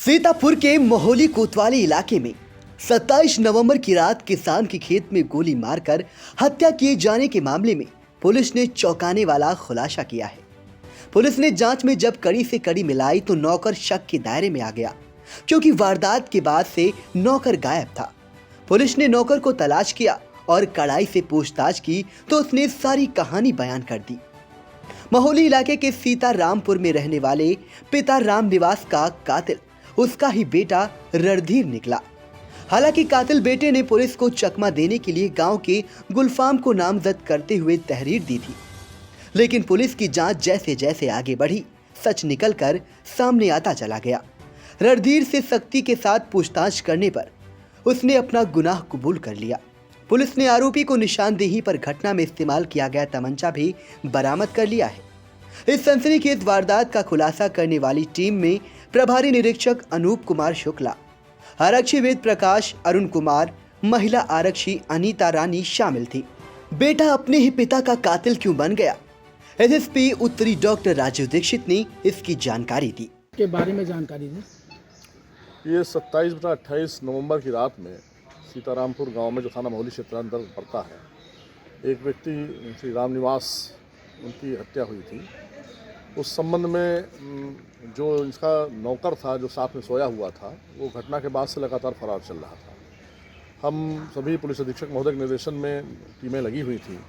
सीतापुर के मोहली कोतवाली इलाके में 27 नवंबर की रात किसान के खेत में गोली मारकर हत्या किए जाने के मामले में पुलिस ने चौंकाने वाला खुलासा किया है। पुलिस ने जांच में जब कड़ी से कड़ी मिलाई तो नौकर शक के दायरे में आ गया, क्योंकि वारदात के बाद से नौकर गायब था। पुलिस ने नौकर को तलाश किया और कड़ाई से पूछताछ की तो उसने सारी कहानी बयान कर दी। मोहली इलाके के सीतारामपुर में रहने वाले पिता राम निवास का कातिल उसका ही बेटा रणधीर निकला। हालांकि कातिल बेटे ने पुलिस को चकमा देने के लिए गांव के गुलफाम को नामजद करते हुए तहरीर दी थी, लेकिन पुलिस की जांच जैसे जैसे आगे बढ़ी सच निकलकर सामने आता चला गया। रणधीर से सख्ती के साथ पूछताछ करने पर उसने अपना गुनाह कबूल कर लिया। पुलिस ने आरोपी को निशानदेही पर घटना में इस्तेमाल किया गया तमंचा भी बरामद कर लिया है। इस सनसनीखेज वारदात का खुलासा करने वाली टीम में प्रभारी निरीक्षक अनूप कुमार शुक्ला, आरक्षी वेद प्रकाश, अरुण कुमार, महिला आरक्षी अनीता रानी शामिल थी। बेटा अपने ही पिता का कातिल क्यों बन गया, एसएसपी उत्तरी डॉक्टर राजीव दीक्षित ने इसकी जानकारी दी। के बारे में जानकारी दी। ये 27 बटा 28 नवंबर की रात में सीतारामपुर गांव में जो थाना मोहली क्षेत्र अंतर्गत पड़ता है, एक व्यक्ति श्री राम निवास उनकी हत्या हुई थी। उस संबंध में जो इसका नौकर था जो साथ में सोया हुआ था, वो घटना के बाद से लगातार फरार चल रहा था। हम सभी पुलिस अधीक्षक महोदय के निर्देशन में टीमें लगी हुई थी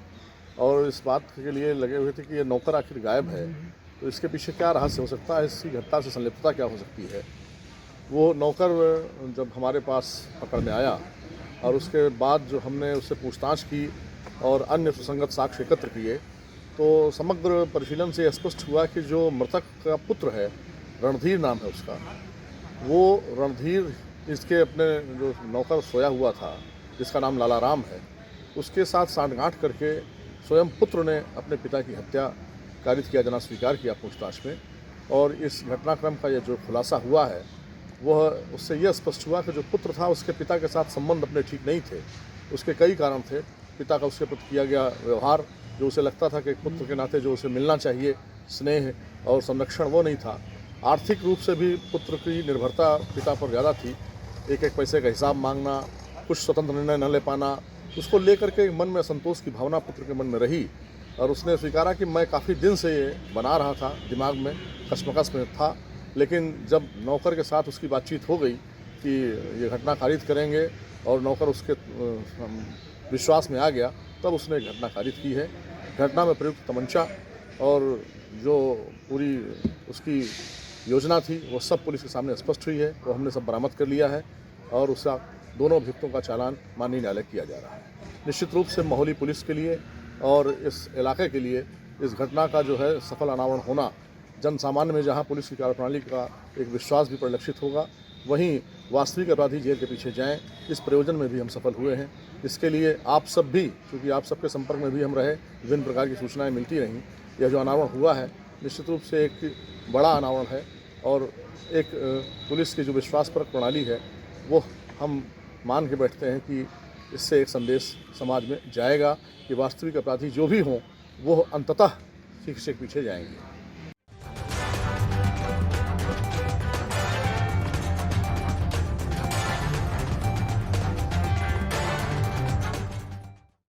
और इस बात के लिए लगे हुए थे कि ये नौकर आखिर गायब है, तो इसके पीछे क्या रहस्य हो सकता है, इसकी घटना से संलिप्तता क्या हो सकती है। वो नौकर जब हमारे पास पकड़ में आया और उसके बाद जो हमने उससे पूछताछ की और अन्य सुसंगत साक्ष्य एकत्र किए, तो समग्र परिशीलन से स्पष्ट हुआ कि जो मृतक का पुत्र है, रणधीर नाम है उसका, वो रणधीर इसके अपने जो नौकर सोया हुआ था जिसका नाम लाला राम है, उसके साथ सांठगांठ करके स्वयं पुत्र ने अपने पिता की हत्या कारित किया जाना स्वीकार किया पूछताछ में। और इस घटनाक्रम का ये जो खुलासा हुआ है, वह उससे यह स्पष्ट हुआ कि जो पुत्र था उसके पिता के साथ संबंध अपने ठीक नहीं थे। उसके कई कारण थे। पिता का उसके प्रति किया गया व्यवहार, जो उसे लगता था कि एक पुत्र के नाते जो उसे मिलना चाहिए स्नेह और संरक्षण, वो नहीं था। आर्थिक रूप से भी पुत्र की निर्भरता पिता पर ज़्यादा थी। एक एक पैसे का हिसाब मांगना, कुछ स्वतंत्र निर्णय न ले पाना, उसको लेकर के मन में असंतोष की भावना पुत्र के मन में रही और उसने स्वीकारा कि मैं काफ़ी दिन से ये बना रहा था, दिमाग में कशमकश में था, लेकिन जब नौकर के साथ उसकी बातचीत हो गई कि ये घटना खारिज करेंगे और नौकर उसके विश्वास में आ गया, तब उसने घटना खारिज की है। घटना में प्रयुक्त तमंचा और जो पूरी उसकी योजना थी वो सब पुलिस के सामने स्पष्ट हुई है, वो हमने सब बरामद कर लिया है और उसका दोनों अभियुक्तों का चालान माननीय न्यायालय किया जा रहा है। निश्चित रूप से मोहली पुलिस के लिए और इस इलाके के लिए इस घटना का जो है सफल अनावरण होना, जन सामान्य में जहां पुलिस की कार्यप्रणाली का एक विश्वास भी परिलक्षित होगा, वहीं वास्तविक अपराधी जेल के पीछे जाएं, इस प्रयोजन में भी हम सफल हुए हैं। इसके लिए आप सब भी, क्योंकि आप सबके संपर्क में भी हम रहे, विभिन्न प्रकार की सूचनाएं मिलती रहीं, यह जो अनावरण हुआ है निश्चित रूप से एक बड़ा अनावरण है और एक पुलिस की जो विश्वासपरक प्रणाली है वो हम मान के बैठते हैं कि इससे एक संदेश समाज में जाएगा कि वास्तविक अपराधी जो भी हों वो अंततः शिक्षा के पीछे जाएंगे।